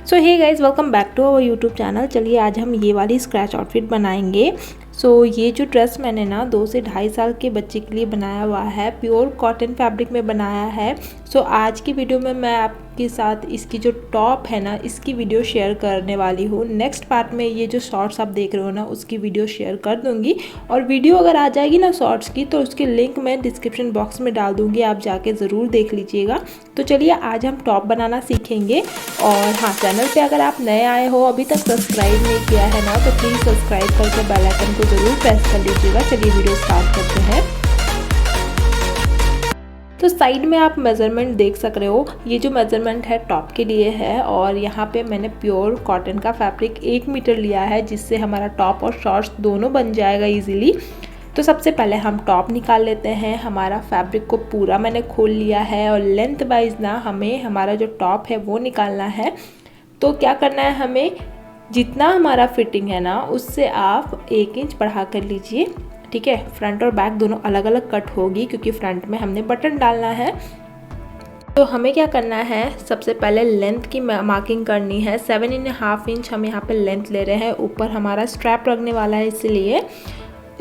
So hey guys, welcome back to our YouTube channel. चलिए आज हम ये वाली स्क्रैच आउटफिट बनाएंगे। ये जो ड्रेस मैंने ना 2 से ढाई साल के बच्चे के लिए बनाया हुआ है, प्योर कॉटन फैब्रिक में बनाया है। आज की वीडियो में मैं आपके साथ इसकी जो टॉप है ना, इसकी वीडियो शेयर करने वाली हूँ। नेक्स्ट पार्ट में ये जो शॉर्ट्स आप देख रहे हो ना, उसकी वीडियो शेयर कर दूँगी। और वीडियो अगर आ जाएगी ना शॉर्ट्स की, तो उसकी लिंक मैं डिस्क्रिप्शन बॉक्स में डाल दूँगी, आप जाके ज़रूर देख लीजिएगा। तो चलिए आज हम टॉप बनाना सीखेंगे। और हाँ, चैनल पे अगर आप नए आए हो, अभी तक सब्सक्राइब नहीं किया है ना, तो प्लीज़ सब्सक्राइब करके बेल आइकन को ज़रूर प्रेस कर लीजिएगा। चलिए वीडियो स्टार्ट करते हैं। तो साइड में आप मेज़रमेंट देख सक रहे हो, ये जो मेज़रमेंट है टॉप के लिए है। और यहाँ पे मैंने प्योर कॉटन का फैब्रिक 1 मीटर लिया है, जिससे हमारा टॉप और शॉर्ट्स दोनों बन जाएगा इजीली। तो सबसे पहले हम टॉप निकाल लेते हैं। हमारा फैब्रिक को पूरा मैंने खोल लिया है और लेंथ वाइज ना हमें हमारा जो टॉप है वो निकालना है। तो क्या करना है, हमें जितना हमारा फिटिंग है ना, उससे आप 1 इंच बढ़ा कर लीजिए। ठीक है, फ्रंट और बैक दोनों अलग अलग कट होगी, क्योंकि फ्रंट में हमने बटन डालना है। तो हमें क्या करना है, सबसे पहले लेंथ की मार्किंग करनी है। 7.5 इंच हम यहाँ पे लेंथ ले रहे हैं। ऊपर हमारा स्ट्रैप लगने वाला है, इसलिए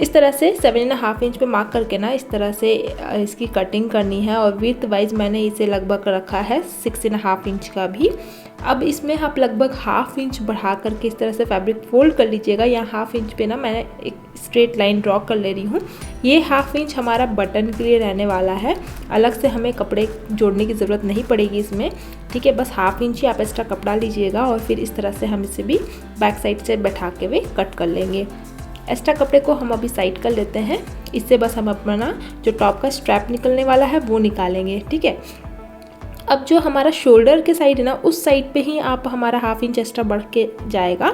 इस तरह से 7.5 इंच पे मार्क करके ना इस तरह से इसकी कटिंग करनी है। और विड्थ वाइज मैंने इसे लगभग रखा है 6.5 इंच का भी। अब इसमें आप लगभग ½ इंच बढ़ा करके इस तरह से फैब्रिक फोल्ड कर लीजिएगा। यहाँ ½ इंच पे ना मैंने एक स्ट्रेट लाइन ड्रॉ कर ले रही हूँ। ये ½ इंच हमारा बटन के लिए रहने वाला है, अलग से हमें कपड़े जोड़ने की ज़रूरत नहीं पड़ेगी इसमें। ठीक है, बस ½ इंच ही आप एक्स्ट्रा कपड़ा लीजिएगा और फिर इस तरह से हम इसे भी बैक साइड से बैठा के भी कट कर लेंगे। एक्स्ट्रा कपड़े को हम अभी साइड कर लेते हैं। इससे बस हम अपना जो टॉप का स्ट्रैप निकलने वाला है वो निकालेंगे। ठीक है, अब जो हमारा शोल्डर के साइड है ना, उस साइड पे ही आप हमारा ½ इंच एक्स्ट्रा बढ़ के जाएगा।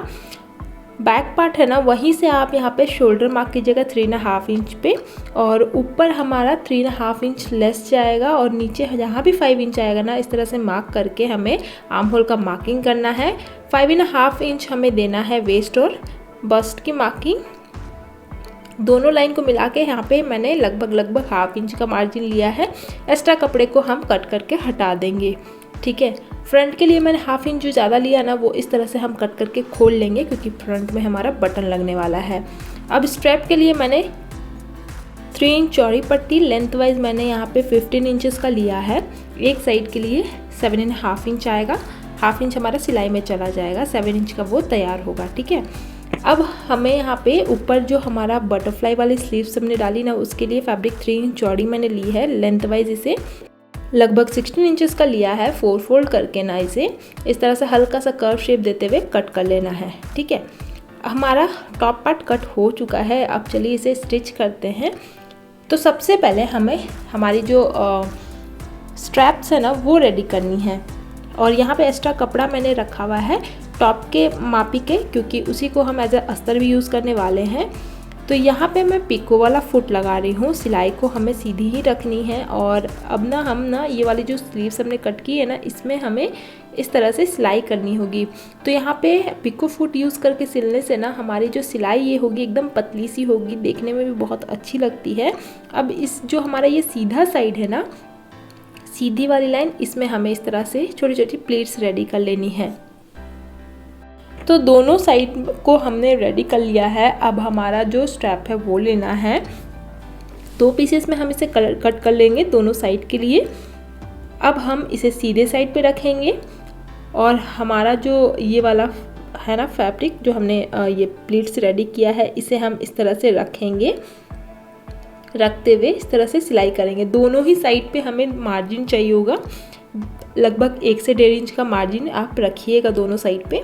बैक पार्ट है ना, वहीं से आप यहाँ पे शोल्डर मार्क कीजिएगा 3.5 इंच पे। और ऊपर हमारा 3.5 इंच लेस जाएगा और नीचे जहाँ भी 5 इंच आएगा ना, इस तरह से मार्क करके हमें आर्म होल का मार्किंग करना है। 5.5 इंच हमें देना है वेस्ट और बस्ट की मार्किंग। दोनों लाइन को मिला के यहाँ पे मैंने लगभग ½ इंच का मार्जिन लिया है। एक्स्ट्रा कपड़े को हम कट करके हटा देंगे। ठीक है, फ्रंट के लिए मैंने ½ इंच जो ज़्यादा लिया ना, वो इस तरह से हम कट करके खोल लेंगे, क्योंकि फ्रंट में हमारा बटन लगने वाला है। अब स्ट्रैप के लिए मैंने 3 इंच चौड़ी पट्टी, लेंथ वाइज मैंने यहाँ पे 15 इंचेस का लिया है। एक साइड के लिए 7.5 इंच आएगा, ½ इंच हमारा सिलाई में चला जाएगा, 7 इंच का वो तैयार होगा। ठीक है, अब हमें यहाँ पे ऊपर जो हमारा बटरफ्लाई वाली स्लीव्स हमने डाली ना, उसके लिए फैब्रिक 3 इंच चौड़ी मैंने ली है। लेंथ वाइज इसे लगभग 16 इंचेस का लिया है। 4 फोल्ड करके ना इसे इस तरह से हल्का सा कर्व शेप देते हुए कट कर लेना है। ठीक है, हमारा टॉप पार्ट कट हो चुका है। अब चलिए इसे स्टिच करते हैं। तो सबसे पहले हमें हमारी जो स्ट्रैप्स है ना, वो रेडी करनी है। और यहाँ पे एक्स्ट्रा कपड़ा मैंने रखा हुआ है टॉप के मापी के, क्योंकि उसी को हम एज अ अस्तर भी यूज़ करने वाले हैं। तो यहाँ पे मैं पिको वाला फुट लगा रही हूँ। सिलाई को हमें सीधी ही रखनी है। और अब ना हम ना ये वाली जो स्लीव्स हमने कट की है ना, इसमें हमें इस तरह से सिलाई करनी होगी। तो यहाँ पे पिको फुट यूज़ करके सिलने से ना हमारी जो सिलाई ये होगी एकदम पतली सी होगी, देखने में भी बहुत अच्छी लगती है। अब इस जो हमारा ये सीधा साइड है ना, सीधी वाली लाइन, इसमें हमें इस तरह से छोटी छोटी प्लीट्स रेडी कर लेनी है। तो दोनों साइड को हमने रेडी कर लिया है। अब हमारा जो स्ट्रैप है वो लेना है। 2 पीसेस में हम इसे कट कर लेंगे दोनों साइड के लिए। अब हम इसे सीधे साइड पे रखेंगे और हमारा जो ये वाला है ना फैब्रिक, जो हमने ये प्लीट्स रेडी किया है, इसे हम इस तरह से रखेंगे। रखते हुए इस तरह से सिलाई करेंगे। दोनों ही साइड पे हमें मार्जिन चाहिए होगा, लगभग 1 से 1.5 इंच का मार्जिन आप रखिएगा दोनों साइड पे।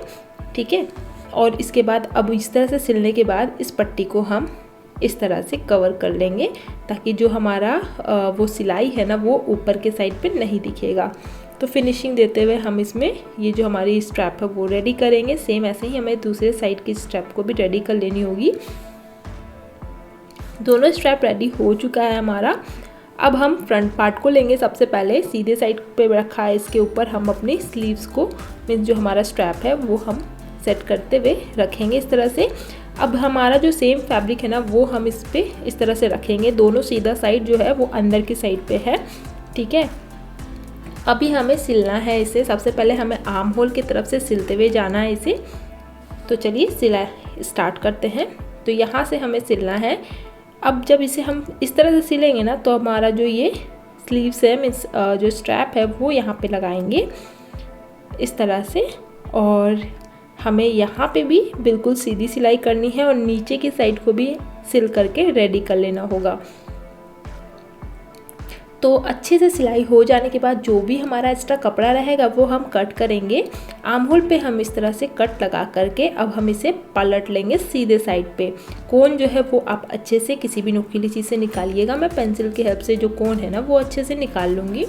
ठीक है, और इसके बाद अब इस तरह से सिलने के बाद इस पट्टी को हम इस तरह से कवर कर लेंगे, ताकि जो हमारा वो सिलाई है ना, वो ऊपर के साइड पे नहीं दिखेगा। तो फिनिशिंग देते हुए हम इसमें ये जो हमारी स्ट्रैप है वो रेडी करेंगे। सेम ऐसे ही हमें दूसरे साइड की स्ट्रैप को भी रेडी कर लेनी होगी। दोनों स्ट्रैप रेडी हो चुका है हमारा। अब हम फ्रंट पार्ट को लेंगे। सबसे पहले सीधे साइड पे रखा है, इसके ऊपर हम अपनी स्लीव्स को, मीन्स जो हमारा स्ट्रैप है वो हम सेट करते हुए रखेंगे इस तरह से। अब हमारा जो सेम फैब्रिक है ना, वो हम इस पे इस तरह से रखेंगे। दोनों सीधा साइड जो है वो अंदर की साइड पे है। ठीक है, अभी हमें सिलना है इसे। सबसे पहले हमें आर्म होल की तरफ से सिलते हुए जाना है इसे। तो चलिए सिलाई स्टार्ट करते हैं। तो यहाँ से हमें सिलना है। अब जब इसे हम इस तरह से सिलेंगे ना तो हमारा जो ये स्लीव्स है मीन्स जो स्ट्रैप है वो यहाँ पे लगाएंगे इस तरह से। और हमें यहाँ पे भी बिल्कुल सीधी सिलाई करनी है और नीचे की साइड को भी सिल करके रेडी कर लेना होगा। तो अच्छे से सिलाई हो जाने के बाद जो भी हमारा एक्स्ट्रा कपड़ा रहेगा वो हम कट करेंगे। आर्म होल पे हम इस तरह से कट लगा करके अब हम इसे पलट लेंगे सीधे साइड पे। कोन जो है वो आप अच्छे से किसी भी नुकीली चीज़ से निकालिएगा। मैं पेंसिल की हेल्प से जो कोन है ना वो अच्छे से निकाल लूँगी।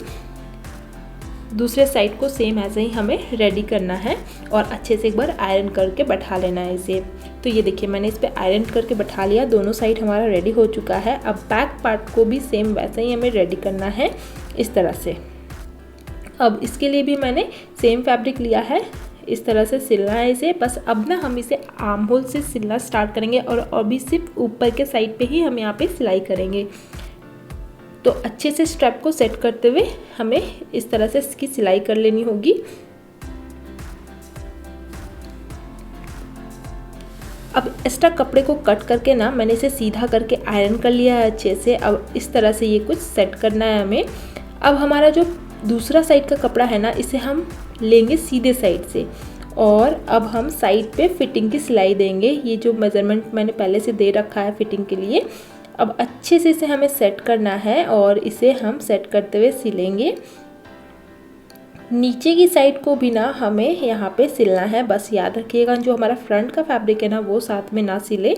दूसरे साइड को सेम ऐसे ही हमें रेडी करना है और अच्छे से एक बार आयरन करके बैठा लेना है इसे। तो ये देखिए मैंने इस पर आयरन करके बैठा लिया। दोनों साइड हमारा रेडी हो चुका है। अब बैक पार्ट को भी सेम वैसे ही हमें रेडी करना है इस तरह से। अब इसके लिए भी मैंने सेम फैब्रिक लिया है। इस तरह से सिलना है इसे। बस अब ना हम इसे आर्म होल से सिलना स्टार्ट करेंगे और अभी सिर्फ ऊपर के साइड पे ही हम यहाँ पे सिलाई करेंगे। तो अच्छे से स्ट्रैप को सेट करते हुए हमें इस तरह से इसकी सिलाई कर लेनी होगी। अब एक्स्ट्रा कपड़े को कट करके ना मैंने इसे सीधा करके आयरन कर लिया है अच्छे से। अब इस तरह से ये कुछ सेट करना है हमें। अब हमारा जो दूसरा साइड का कपड़ा है ना इसे हम लेंगे सीधे साइड से और अब हम साइड पे फिटिंग की सिलाई देंगे। ये जो मेज़रमेंट मैंने पहले से दे रखा है फिटिंग के लिए। अब अच्छे से इसे हमें सेट करना है और इसे हम सेट करते हुए सिलेंगे। नीचे की साइड को भी ना हमें यहाँ पे सिलना है। बस याद रखिएगा जो हमारा फ्रंट का फैब्रिक है ना वो साथ में ना सिले।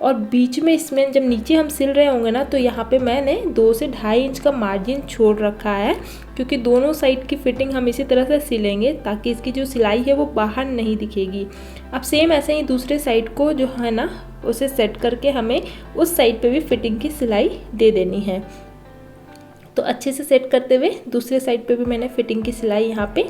और बीच में इसमें जब नीचे हम सिल रहे होंगे ना तो यहाँ पे मैंने 2 से 2.5 इंच का मार्जिन छोड़ रखा है, क्योंकि दोनों साइड की फिटिंग हम इसी तरह से सिलेंगे ताकि इसकी जो सिलाई है वो बाहर नहीं दिखेगी। अब सेम ऐसे ही दूसरे साइड को जो है ना उसे सेट करके हमें उस साइड पे भी फिटिंग की सिलाई दे देनी है। तो अच्छे से सेट करते हुए दूसरे साइड पे भी मैंने फिटिंग की सिलाई यहाँ पे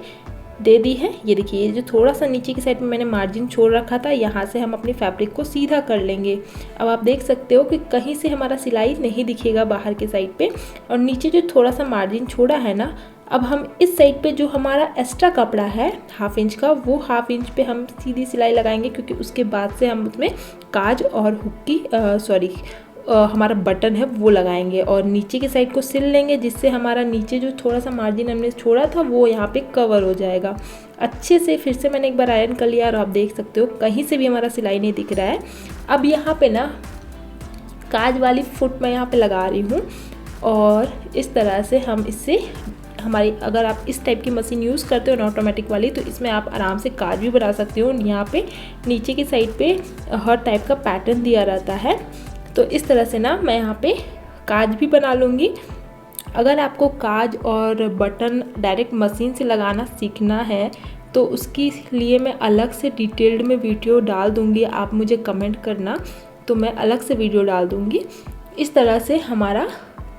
दे दी है। ये देखिए जो थोड़ा सा नीचे की साइड में मैंने मार्जिन छोड़ रखा था यहाँ से हम अपनी फैब्रिक को सीधा कर लेंगे। अब आप देख सकते हो कि कहीं से हमारा सिलाई नहीं दिखेगा बाहर के साइड पे। और नीचे जो थोड़ा सा मार्जिन छोड़ा है ना अब हम इस साइड पे जो हमारा एक्स्ट्रा कपड़ा है 1/2 इंच का वो 1/2 इंच पे हम सीधी सिलाई लगाएंगे, क्योंकि उसके बाद से हम उसमें काज और हुक की हमारा बटन है वो लगाएंगे और नीचे की साइड को सिल लेंगे, जिससे हमारा नीचे जो थोड़ा सा मार्जिन हमने छोड़ा था वो यहाँ पे कवर हो जाएगा अच्छे से। फिर से मैंने एक बार आयरन कर लिया और आप देख सकते हो कहीं से भी हमारा सिलाई नहीं दिख रहा है। अब यहाँ पे ना काज वाली फुट मैं यहाँ पे लगा रही हूँ और इस तरह से हम इससे हमारी, अगर आप इस टाइप की मशीन यूज़ करते हो ना ऑटोमेटिक वाली, तो इसमें आप आराम से काज भी बना सकते हो। यहाँ पे नीचे की साइड पे हर टाइप का पैटर्न दिया रहता है। तो इस तरह से ना मैं यहाँ पे काज भी बना लूँगी। अगर आपको काज और बटन डायरेक्ट मशीन से लगाना सीखना है तो उसके लिए मैं अलग से डिटेल्ड में वीडियो डाल दूँगी। आप मुझे कमेंट करना तो मैं अलग से वीडियो डाल दूँगी। इस तरह से हमारा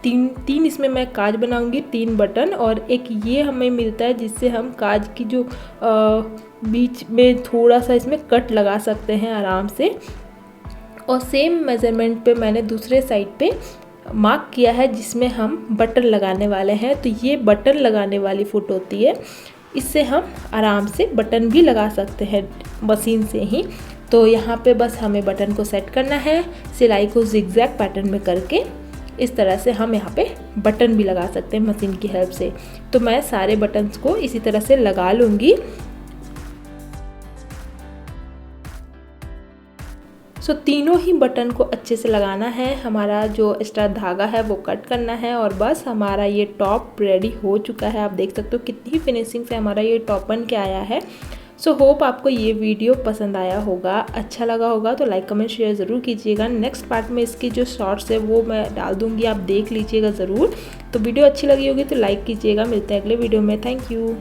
तीन इसमें मैं काज बनाऊंगी, 3 बटन और एक ये हमें मिलता है जिससे हम काज की जो बीच में थोड़ा सा इसमें कट लगा सकते हैं आराम से। और सेम मेज़रमेंट पे मैंने दूसरे साइड पे मार्क किया है जिसमें हम बटन लगाने वाले हैं। तो ये बटन लगाने वाली फुट होती है, इससे हम आराम से बटन भी लगा सकते हैं मशीन से ही। तो यहाँ पे बस हमें बटन को सेट करना है, सिलाई को जिगजैग पैटर्न में करके इस तरह से हम यहाँ पे बटन भी लगा सकते हैं मशीन की हेल्प से। तो मैं सारे बटन्स को इसी तरह से लगा लूँगी। सो तीनों ही बटन को अच्छे से लगाना है। हमारा जो एक्स्ट्रा धागा है वो कट करना है और बस हमारा ये टॉप रेडी हो चुका है। आप देख सकते हो कितनी फिनिशिंग से हमारा ये टॉप बन के आया है। सो होप आपको ये वीडियो पसंद आया होगा, अच्छा लगा होगा तो लाइक कमेंट शेयर ज़रूर कीजिएगा। नेक्स्ट पार्ट में इसकी जो शॉर्ट्स है वो मैं डाल दूँगी, आप देख लीजिएगा ज़रूर। तो वीडियो अच्छी लगी होगी तो लाइक कीजिएगा। मिलते हैं अगले वीडियो में। Thank you.